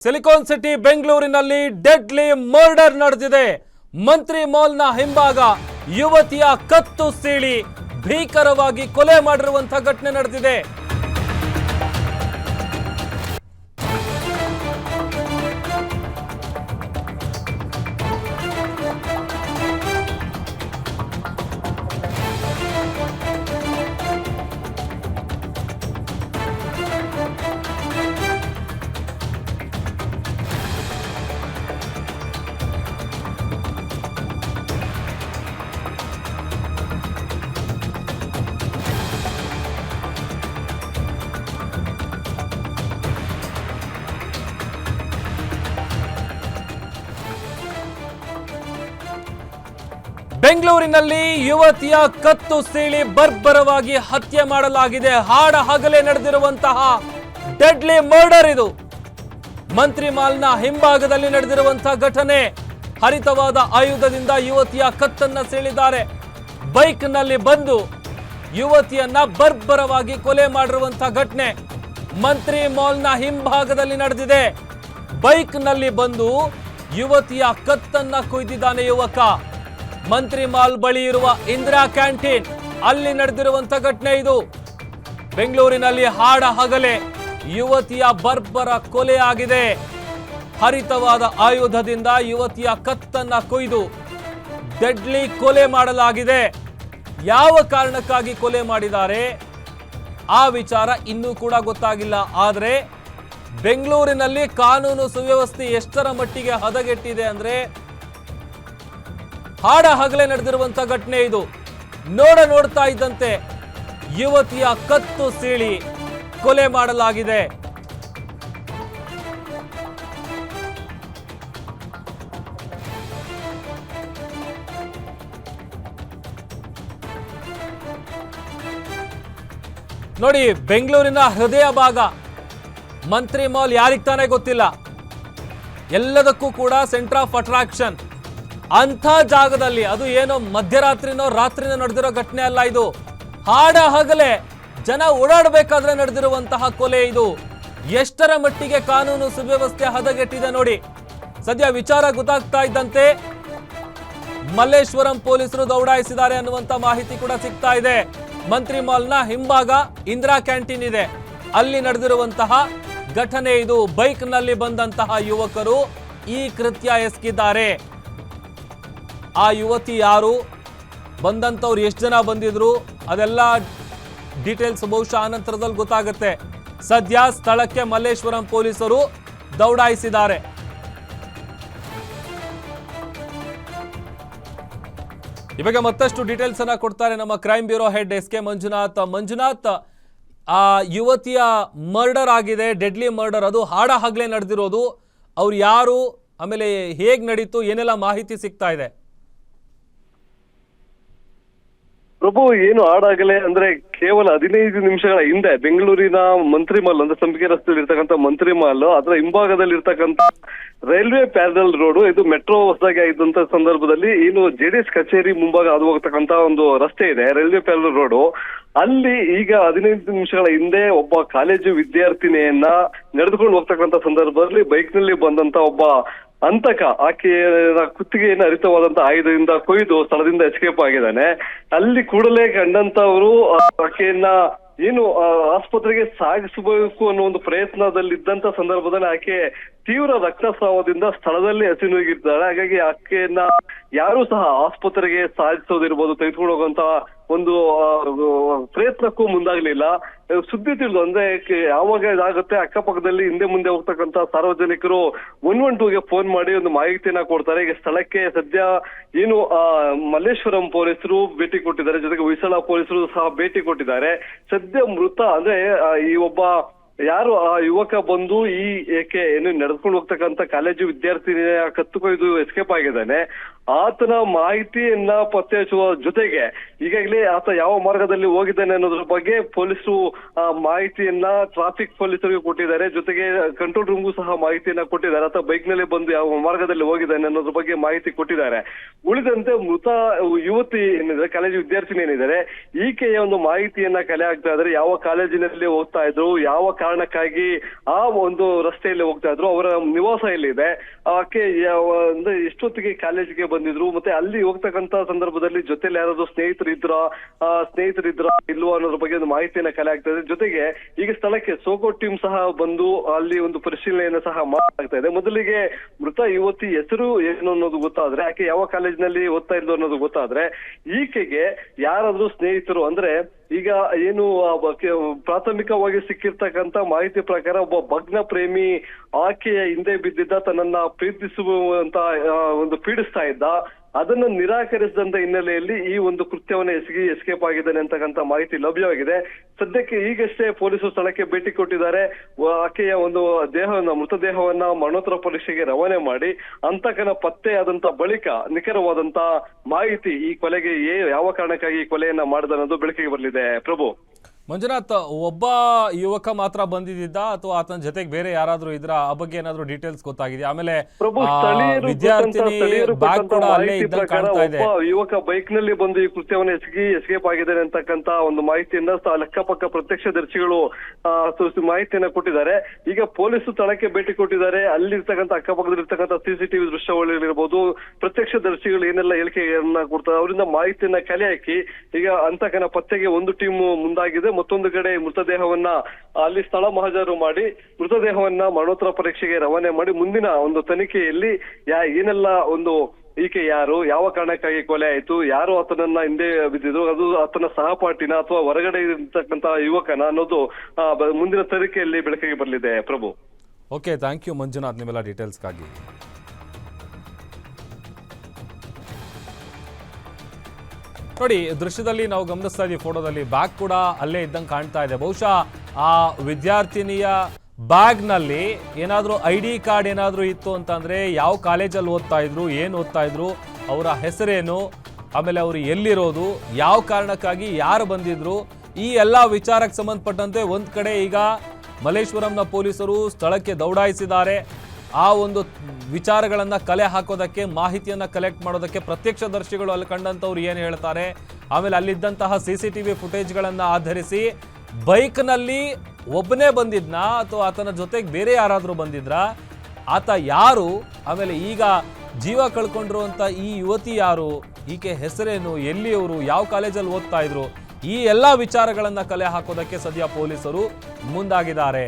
Silicon city ಬೆಂಗಳೂರಿನಲ್ಲಿ deadly murder ನಡೆದಿದೆ. ಮಂತ್ರಿ ಮಾಲ್ನ ಹಿಂಭಾಗ ಯುವತಿಯ ಕತ್ತು ಸೀಳಿ ಭೀಕರವಾಗಿ ಕೊಲೆ ಮಾಡಿರುವಂತಹ ಘಟನೆ ನಡೆದಿದೆ. ಬೆಂಗಳೂರಿನಲ್ಲಿ ಯುವತಿಯ ಕತ್ತು ಸೀಳಿ ಬರ್ಬರವಾಗಿ ಹತ್ಯೆ ಮಾಡಲಾಗಿದೆ. ಹಾಡ ಹಗಲೇ ನಡೆದಿರುವಂತಹ ಡೆಡ್ಲಿ ಮರ್ಡರ್ ಇದು. ಮಂತ್ರಿ ಮಾಲ್ನ ಹಿಂಭಾಗದಲ್ಲಿ ನಡೆದಿರುವಂತಹ ಘಟನೆ. ಹರಿತವಾದ ಆಯುಧದಿಂದ ಯುವತಿಯ ಕತ್ತನ್ನ ಸೀಳಿದ್ದಾರೆ. ಬೈಕ್ನಲ್ಲಿ ಬಂದು ಯುವತಿಯನ್ನ ಬರ್ಬರವಾಗಿ ಕೊಲೆ ಮಾಡಿರುವಂತಹ ಘಟನೆ ಮಂತ್ರಿ ಮಾಲ್ನ ಹಿಂಭಾಗದಲ್ಲಿ ನಡೆದಿದೆ. ಬೈಕ್ನಲ್ಲಿ ಬಂದು ಯುವತಿಯ ಕತ್ತನ್ನ ಕೊಯ್ದಿದ್ದಾನೆ ಯುವಕ. ಮಂತ್ರಿ ಮಾಲ್ ಬಳಿ ಇರುವ ಇಂದಿರಾ ಕ್ಯಾಂಟೀನ್ ಅಲ್ಲಿ ನಡೆದಿರುವಂತಹ ಘಟನೆ ಇದು. ಬೆಂಗಳೂರಿನಲ್ಲಿ ಹಾಡ ಹಗಲೇ ಯುವತಿಯ ಬರ್ಬರ ಕೊಲೆ ಆಗಿದೆ. ಹರಿತವಾದ ಆಯುಧದಿಂದ ಯುವತಿಯ ಕತ್ತನ್ನ ಕೊಯ್ದು ಡೆಡ್ಲಿ ಕೊಲೆ ಮಾಡಲಾಗಿದೆ. ಯಾವ ಕಾರಣಕ್ಕಾಗಿ ಕೊಲೆ ಮಾಡಿದ್ದಾರೆ ಆ ವಿಚಾರ ಇನ್ನೂ ಕೂಡ ಗೊತ್ತಾಗಿಲ್ಲ. ಆದರೆ ಬೆಂಗಳೂರಿನಲ್ಲಿ ಕಾನೂನು ಸುವ್ಯವಸ್ಥೆ ಎಷ್ಟರ ಮಟ್ಟಿಗೆ ಹದಗೆಟ್ಟಿದೆ ಅಂದ್ರೆ ಹಾಡ ಹಗಲೇ ನಡೆದಿರುವಂತಹ ಘಟನೆ ಇದು. ನೋಡ್ತಾ ಇದ್ದಂತೆ ಯುವತಿಯ ಕತ್ತು ಸೀಳಿ ಕೊಲೆ ಮಾಡಲಾಗಿದೆ. ನೋಡಿ, ಬೆಂಗಳೂರಿನ ಹೃದಯ ಭಾಗ ಮಂತ್ರಿ ಮಾಲ್ ಯಾರಿಗೆ ತಾನೇ ಗೊತ್ತಿಲ್ಲ. ಎಲ್ಲದಕ್ಕೂ ಕೂಡ ಸೆಂಟರ್ ಆಫ್ ಅಟ್ರಾಕ್ಷನ್. ಅಂಥ ಜಾಗದಲ್ಲಿ ಅದು ಏನೋ ಮಧ್ಯರಾತ್ರಿನೋ ರಾತ್ರಿನೋ ನಡೆದಿರೋ ಘಟನೆ ಅಲ್ಲ ಇದು. ಹಾಡ ಹಗಲೇ ಜನ ಓಡಾಡಬೇಕಾದ್ರೆ ನಡೆದಿರುವಂತಹ ಕೊಲೆ ಇದು. ಎಷ್ಟರ ಮಟ್ಟಿಗೆ ಕಾನೂನು ಸುವ್ಯವಸ್ಥೆ ಹದಗೆಟ್ಟಿದೆ ನೋಡಿ. ಸದ್ಯ ವಿಚಾರ ಗೊತ್ತಾಗ್ತಾ ಇದ್ದಂತೆ ಮಲ್ಲೇಶ್ವರಂ ಪೊಲೀಸರು ದೌಡಾಯಿಸಿದ್ದಾರೆ ಅನ್ನುವಂತ ಮಾಹಿತಿ ಕೂಡ ಸಿಗ್ತಾ ಇದೆ. ಮಂತ್ರಿ ಮಾಲ್ನ ಹಿಂಭಾಗ ಇಂದಿರಾ ಕ್ಯಾಂಟೀನ್ ಇದೆ, ಅಲ್ಲಿ ನಡೆದಿರುವಂತಹ ಘಟನೆ ಇದು. ಬೈಕ್ನಲ್ಲಿ ಬಂದಂತಹ ಯುವಕರು ಈ ಕೃತ್ಯ ಎಸಗಿದ್ದಾರೆ. ಆ ಯುವತಿ ಯಾರು, ಬಂದಂಥವ್ರು ಎಷ್ಟು ಜನ ಬಂದಿದ್ರು, ಅದೆಲ್ಲ ಡೀಟೇಲ್ಸ್ ಬಹುಶಃ ಆನಂತರದಲ್ಲಿ ಗೊತ್ತಾಗುತ್ತೆ. ಸದ್ಯ ಸ್ಥಳಕ್ಕೆ ಮಲ್ಲೇಶ್ವರಂ ಪೊಲೀಸರು ದೌಡಾಯಿಸಿದ್ದಾರೆ. ಇವಾಗ ಮತ್ತಷ್ಟು ಡೀಟೇಲ್ಸ್ ಅನ್ನ ಕೊಡ್ತಾರೆ ನಮ್ಮ crime bureau head S K Manjunath. Manjunath, ಆ ಯುವತಿಯ ಮರ್ಡರ್ ಆಗಿದೆ, ಡೆಡ್ಲಿ ಮರ್ಡರ್. ಅದು ಹಾಡ ಹಗಲೇ ನಡೆದಿರೋದು. ಅವ್ರು ಯಾರು, ಆಮೇಲೆ ಹೇಗ್ ನಡೀತು, ಏನೆಲ್ಲ ಮಾಹಿತಿ ಸಿಗ್ತಾ ಇದೆ? ಪ್ರಭು, ಏನು ಹಾಡಾಗಲೇ ಅಂದ್ರೆ ಕೇವಲ 15 ನಿಮಿಷಗಳ ಹಿಂದೆ ಬೆಂಗಳೂರಿನ ಮಂತ್ರಿ ಮಾಲ್ ಅಂದ್ರೆ ಸಂಪಿಗೆ ರಸ್ತೆಯಲ್ಲಿ ಇರ್ತಕ್ಕಂಥ ಮಂತ್ರಿ ಮಾಲ್ ಅದರ ಹಿಂಭಾಗದಲ್ಲಿ ಇರ್ತಕ್ಕಂಥ ರೈಲ್ವೆ ಪ್ಯಾರಲ್ ರೋಡ್, ಇದು ಮೆಟ್ರೋ ಹೊಸದಾಗಿ ಆಗಿದ್ದಂತ ಸಂದರ್ಭದಲ್ಲಿ ಏನು JDS ಕಚೇರಿ ಮುಂಭಾಗ ಹಾದು ಹೋಗ್ತಕ್ಕಂತ ಒಂದು ರಸ್ತೆ ಇದೆ, ರೈಲ್ವೆ ಪ್ಯಾರಲ್ ರೋಡ್. ಅಲ್ಲಿ ಈಗ 15 ನಿಮಿಷಗಳ ಹಿಂದೆ ಒಬ್ಬ ಕಾಲೇಜು ವಿದ್ಯಾರ್ಥಿನಿಯನ್ನ ನಡೆದುಕೊಂಡು ಹೋಗ್ತಕ್ಕಂಥ ಸಂದರ್ಭದಲ್ಲಿ ಬೈಕ್ ನಲ್ಲಿ ಬಂದಂತ ಒಬ್ಬ ಅಂತಕ ಆಕೆಯ ಕುತ್ತಿಗೆಯನ್ನು ಹರಿತವಾದಂತ ಆಯುಧದಿಂದ ಕೊಯ್ದು ಸ್ಥಳದಿಂದ ಎಸ್ಕೇಪ್ ಆಗಿದ್ದಾನೆ. ಅಲ್ಲಿ ಕೂಡಲೇ ಕಂಡಂತವರು ಆಕೆಯನ್ನ ಏನು ಆಸ್ಪತ್ರೆಗೆ ಸಾಗಿಸಬೇಕು ಅನ್ನೋ ಒಂದು ಪ್ರಯತ್ನದಲ್ಲಿ ಇದ್ದಂತ ಸಂದರ್ಭದಲ್ಲಿ ಆಕೆ ತೀವ್ರ ರಕ್ತಸ್ರಾವದಿಂದ ಸ್ಥಳದಲ್ಲಿ ಹಸಿನುಗಿರ್ತಾಳೆ. ಹಾಗಾಗಿ ಆಕೆಯನ್ನ ಯಾರು ಸಹ ಆಸ್ಪತ್ರೆಗೆ ಸಾಗಿಸೋದಿರ್ಬೋದು, ತೆಗೆದುಕೊಂಡು ಹೋಗುವಂತ ಒಂದು ಪ್ರಯತ್ನಕ್ಕೂ ಮುಂದಾಗ್ಲಿಲ್ಲ. ಸುದ್ದಿ ತಿಳಿದು ಅಂದ್ರೆ ಯಾವಾಗ ಇದಾಗುತ್ತೆ ಅಕ್ಕಪಕ್ಕದಲ್ಲಿ ಹಿಂದೆ ಮುಂದೆ ಹೋಗ್ತಕ್ಕಂತ ಸಾರ್ವಜನಿಕರು 112ಗೆ ಫೋನ್ ಮಾಡಿ ಒಂದು ಮಾಹಿತಿಯನ್ನ ಕೊಡ್ತಾರೆ. ಈಗ ಸ್ಥಳಕ್ಕೆ ಸದ್ಯ ಏನು ಮಲ್ಲೇಶ್ವರಂ ಪೊಲೀಸರು ಭೇಟಿ ಕೊಟ್ಟಿದ್ದಾರೆ, ಜೊತೆಗೆ ಹೊಯ್ಸಳ ಪೊಲೀಸರು ಸಹ ಭೇಟಿ ಕೊಟ್ಟಿದ್ದಾರೆ. ಸದ್ಯ ಮೃತ ಅಂದ್ರೆ ಈ ಒಬ್ಬ ಯಾರು ಆ ಯುವಕ ಬಂದು ಈ ಏಕೆ ಏನು ನಡೆದುಕೊಂಡು ಹೋಗ್ತಕ್ಕಂತ ಕಾಲೇಜು ವಿದ್ಯಾರ್ಥಿನಿಯ ಕತ್ತು ಕೊಯ್ದು ಎಸ್ಕೇಪ್ ಆಗಿದ್ದಾನೆ. ಆತನ ಮಾಹಿತಿಯನ್ನ ಪತ್ತೆ ಹಚ್ಚುವ ಜೊತೆಗೆ ಈಗಾಗಲೇ ಆತ ಯಾವ ಮಾರ್ಗದಲ್ಲಿ ಹೋಗಿದ್ದಾನೆ ಅನ್ನೋದ್ರ ಬಗ್ಗೆ ಪೊಲೀಸರು ಮಾಹಿತಿಯನ್ನ ಟ್ರಾಫಿಕ್ ಪೊಲೀಸರಿಗೆ ಕೊಟ್ಟಿದ್ದಾರೆ. ಜೊತೆಗೆ ಕಂಟ್ರೋಲ್ ರೂಮ್ಗೂ ಸಹ ಮಾಹಿತಿಯನ್ನ ಕೊಟ್ಟಿದ್ದಾರೆ. ಆತ ಬೈಕ್ ನಲ್ಲಿ ಬಂದು ಯಾವ ಮಾರ್ಗದಲ್ಲಿ ಹೋಗಿದ್ದಾನೆ ಅನ್ನೋದ್ರ ಬಗ್ಗೆ ಮಾಹಿತಿ ಕೊಟ್ಟಿದ್ದಾರೆ. ಉಳಿದಂತೆ ಮೃತ ಯುವತಿ ಏನಿದೆ, ಕಾಲೇಜು ವಿದ್ಯಾರ್ಥಿನಿ ಏನಿದ್ದಾರೆ, ಈಕೆಯ ಒಂದು ಮಾಹಿತಿಯನ್ನ ಕಲೆ ಆಗ್ತಾ ಇದ್ದಾರೆ. ಯಾವ ಕಾಲೇಜಿನಲ್ಲಿ ಓದ್ತಾ ಇದ್ರು, ಯಾವ ಕಾರಣಕ್ಕಾಗಿ ಆ ಒಂದು ರಸ್ತೆಯಲ್ಲಿ ಹೋಗ್ತಾ ಇದ್ರು. ಅವರ ನಿವಾಸ ಎಲ್ಲಿದೆ, ಆಕೆ ಅಂದ್ರೆ ಎಷ್ಟೊತ್ತಿಗೆ ಕಾಲೇಜಿಗೆ ಬಂದಿದ್ರು, ಮತ್ತೆ ಅಲ್ಲಿ ಹೋಗ್ತಕ್ಕಂತ ಸಂದರ್ಭದಲ್ಲಿ ಜೊತೆಲಿ ಯಾರಾದ್ರೂ ಸ್ನೇಹಿತರಿದ್ರ ಇಲ್ವಾ ಅನ್ನೋದ್ರ ಬಗ್ಗೆ ಒಂದು ಮಾಹಿತಿಯನ್ನ ಕಲೆ ಆಗ್ತಾ ಇದೆ. ಜೊತೆಗೆ ಈಗ ಸ್ಥಳಕ್ಕೆ ಸೋಕೋ ಟೀಮ್ ಸಹ ಬಂದು ಅಲ್ಲಿ ಒಂದು ಪರಿಶೀಲನೆಯನ್ನ ಸಹ ಮಾಡಲಾಗ್ತಾ ಇದೆ. ಮೊದಲಿಗೆ ಮೃತ ಯುವತಿ ಹೆಸರು ಏನು ಅನ್ನೋದು ಗೊತ್ತಾದ್ರೆ, ಆಕೆ ಯಾವ ಕಾಲೇಜಿನಲ್ಲಿ ಓದ್ತಾ ಇದ್ಲು ಅನ್ನೋದು ಗೊತ್ತಾದ್ರೆ, ಈಕೆಗೆ ಯಾರಾದ್ರೂ ಸ್ನೇಹಿತರು ಅಂದ್ರೆ ಈಗ ಏನು ಪ್ರಾಥಮಿಕವಾಗಿ ಸಿಕ್ಕಿರ್ತಕ್ಕಂತ ಮಾಹಿತಿ ಪ್ರಕಾರ ಒಬ್ಬ ಭಗ್ನ ಪ್ರೇಮಿ ಆಕೆಯ ಹಿಂದೆ ಬಿದ್ದಿದ್ದ, ತನ್ನನ್ನ ಪ್ರೀತಿಸುವಂತ ಒಂದು ಪೀಡಿಸ್ತಾ ಇದ್ದ. ಅದನ್ನ ನಿರಾಕರಿಸಿದಂತ ಹಿನ್ನೆಲೆಯಲ್ಲಿ ಈ ಒಂದು ಕೃತ್ಯವನ್ನ ಎಸ್ಕೇಪ್ ಆಗಿದ್ದಾನೆ ಅಂತಕ್ಕಂಥ ಮಾಹಿತಿ ಲಭ್ಯವಾಗಿದೆ. ಸದ್ಯಕ್ಕೆ ಈಗಷ್ಟೇ ಪೊಲೀಸರು ಸ್ಥಳಕ್ಕೆ ಭೇಟಿ ಕೊಟ್ಟಿದ್ದಾರೆ. ಆಕೆಯ ಒಂದು ಮೃತದೇಹವನ್ನ ಮರಣೋತ್ತರ ಪರೀಕ್ಷೆಗೆ ರವಾನೆ ಮಾಡಿ ಅಂತಕನ ಪತ್ತೆಯಾದಂತ ಬಳಿಕ ನಿಖರವಾದಂತ ಮಾಹಿತಿ ಈ ಕೊಲೆಗೆ ಯಾವ ಕಾರಣಕ್ಕಾಗಿ ಈ ಕೊಲೆಯನ್ನ ಮಾಡಿದ ಅನ್ನೋದು ಬೆಳಕಿಗೆ ಬರಲಿದೆ. ಪ್ರಭು, ಮಂಜುನಾಥ್, ಒಬ್ಬ ಯುವಕ ಮಾತ್ರ ಬಂದಿದ್ದ ಅಥವಾ ಆತನ ಜೊತೆಗೆ ಬೇರೆ ಯಾರಾದ್ರೂ ಇದ್ರ ಆ ಬಗ್ಗೆ ಏನಾದ್ರೂ ಡೀಟೇಲ್ಸ್ ಗೊತ್ತಾಗಿದೆ? ಆಮೇಲೆ ವಿದ್ಯಾರ್ಥಿನಿ ಬ್ಯಾಗ್ ಕೂಡ ಅಲ್ಲೇ ಇದ್ದಂಗೆ ಕಾಣ್ತಾ ಇದೆ. ಯುವಕ ಬೈಕ್ ನಲ್ಲಿ ಬಂದು ಈ ಕೃತ್ಯವನ್ನು ಎಸ್ಕೇಪ್ ಆಗಿದ್ದಾರೆ ಅಂತಕ್ಕಂತ ಒಂದು ಮಾಹಿತಿಯನ್ನ ಲೆಕ್ಕಪಕ್ಕ ಪ್ರತ್ಯಕ್ಷದರ್ಶಿಗಳು ಮಾಹಿತಿಯನ್ನ ಕೊಟ್ಟಿದ್ದಾರೆ. ಈಗ ಪೊಲೀಸರು ಸ್ಥಳಕ್ಕೆ ಭೇಟಿ ಕೊಟ್ಟಿದ್ದಾರೆ. ಅಲ್ಲಿರ್ತಕ್ಕಂಥ ಅಕ್ಕಪಕ್ಕದಲ್ಲಿರ್ತಕ್ಕಂಥ CCTV ದೃಶ್ಯಾವಳಿಗಳಿರ್ಬೋದು, ಪ್ರತ್ಯಕ್ಷದರ್ಶಿಗಳು ಏನೆಲ್ಲ ಹೇಳಿಕೆಯನ್ನ ಕೊಡ್ತಾರೆ ಅವರಿಂದ ಮಾಹಿತಿಯನ್ನ ಕಲೆ ಹಾಕಿ ಈಗ ಅಂತಕನ ಪತ್ತೆಗೆ ಒಂದು ಟೀಮ್ ಮುಂದಾಗಿದೆ. ಮತ್ತೊಂದು ಕಡೆ ಮೃತದೇಹವನ್ನ ಅಲ್ಲಿ ಸ್ಥಳ ಮಹಜರು ಮಾಡಿ ಮೃತದೇಹವನ್ನ ಮರಣೋತ್ತರ ಪರೀಕ್ಷೆಗೆ ರವಾನೆ ಮಾಡಿ ಮುಂದಿನ ಒಂದು ತನಿಖೆಯಲ್ಲಿ ಏನೆಲ್ಲ ಒಂದು ಈಕೆ ಯಾರು, ಯಾವ ಕಾರಣಕ್ಕಾಗಿ ಕೊಲೆ ಆಯ್ತು, ಯಾರು ಆತನನ್ನ ಹಿಂದೆ ಬಿದ್ದಿದ್ರು, ಅದು ಆತನ ಸಹಪಾಠಿನ ಅಥವಾ ಹೊರಗಡೆ ಇರ್ತಕ್ಕಂತ ಯುವಕನ ಅನ್ನೋದು ಮುಂದಿನ ತನಿಖೆಯಲ್ಲಿ ಬೆಳಕಿಗೆ ಬರಲಿದೆ. ಪ್ರಭು, ಓಕೆ, ಥ್ಯಾಂಕ್ ಯು ಮಂಜುನಾಥ್ ನಿಮ್ಮೆಲ್ಲ ಡೀಟೇಲ್ಸ್ಗಾಗಿ. ನೋಡಿ, ದೃಶ್ಯದಲ್ಲಿ ನಾವು ಗಮನಿಸ್ತಾ ಇದ್ದೀವಿ, ಫೋಟೋದಲ್ಲಿ ಬ್ಯಾಗ್ ಕೂಡ ಅಲ್ಲೇ ಇದ್ದಂಗೆ ಕಾಣ್ತಾ ಇದೆ. ಬಹುಶಃ ಆ ವಿದ್ಯಾರ್ಥಿನಿಯ ಬ್ಯಾಗ್ನಲ್ಲಿ ಏನಾದರೂ ID ಕಾರ್ಡ್ ಏನಾದರೂ ಇತ್ತು ಅಂತಂದರೆ ಯಾವ ಕಾಲೇಜಲ್ಲಿ ಓದ್ತಾ ಇದ್ರು, ಏನು ಓದ್ತಾ ಇದ್ರು, ಅವರ ಹೆಸರೇನು, ಆಮೇಲೆ ಅವರು ಎಲ್ಲಿರೋದು, ಯಾವ ಕಾರಣಕ್ಕಾಗಿ ಯಾರು ಬಂದಿದ್ರು, ಈ ಎಲ್ಲ ವಿಚಾರಕ್ಕೆ ಸಂಬಂಧಪಟ್ಟಂತೆ ಒಂದು ಕಡೆ ಈಗ ಮಲ್ಲೇಶ್ವರಂನ ಪೊಲೀಸರು ಸ್ಥಳಕ್ಕೆ ದೌಡಾಯಿಸಿದ್ದಾರೆ. ಆ ಒಂದು ವಿಚಾರಗಳನ್ನು ಕಲೆ ಹಾಕೋದಕ್ಕೆ, ಮಾಹಿತಿಯನ್ನು ಕಲೆಕ್ಟ್ ಮಾಡೋದಕ್ಕೆ ಪ್ರತ್ಯಕ್ಷದರ್ಶಿಗಳು ಅಲ್ಲಿ ಕಂಡಂಥವ್ರು ಏನು ಹೇಳ್ತಾರೆ, ಆಮೇಲೆ ಅಲ್ಲಿದ್ದಂತಹ CCTV ಫುಟೇಜ್ಗಳನ್ನು ಆಧರಿಸಿ ಬೈಕ್ನಲ್ಲಿ ಒಬ್ಬನೇ ಬಂದಿದ್ನಾ ಅಥವಾ ಆತನ ಜೊತೆಗೆ ಬೇರೆ ಯಾರಾದರೂ ಬಂದಿದ್ರಾ, ಆತ ಯಾರು, ಆಮೇಲೆ ಈಗ ಜೀವ ಕಳ್ಕೊಂಡಿರುವಂಥ ಈ ಯುವತಿ ಯಾರು, ಈಕೆ ಹೆಸರೇನು, ಎಲ್ಲಿಯವರು, ಯಾವ ಕಾಲೇಜಲ್ಲಿ ಓದ್ತಾ ಇದ್ರು, ಈ ಎಲ್ಲ ವಿಚಾರಗಳನ್ನು ಕಲೆ ಹಾಕೋದಕ್ಕೆ ಸದ್ಯ ಪೊಲೀಸರು ಮುಂದಾಗಿದ್ದಾರೆ.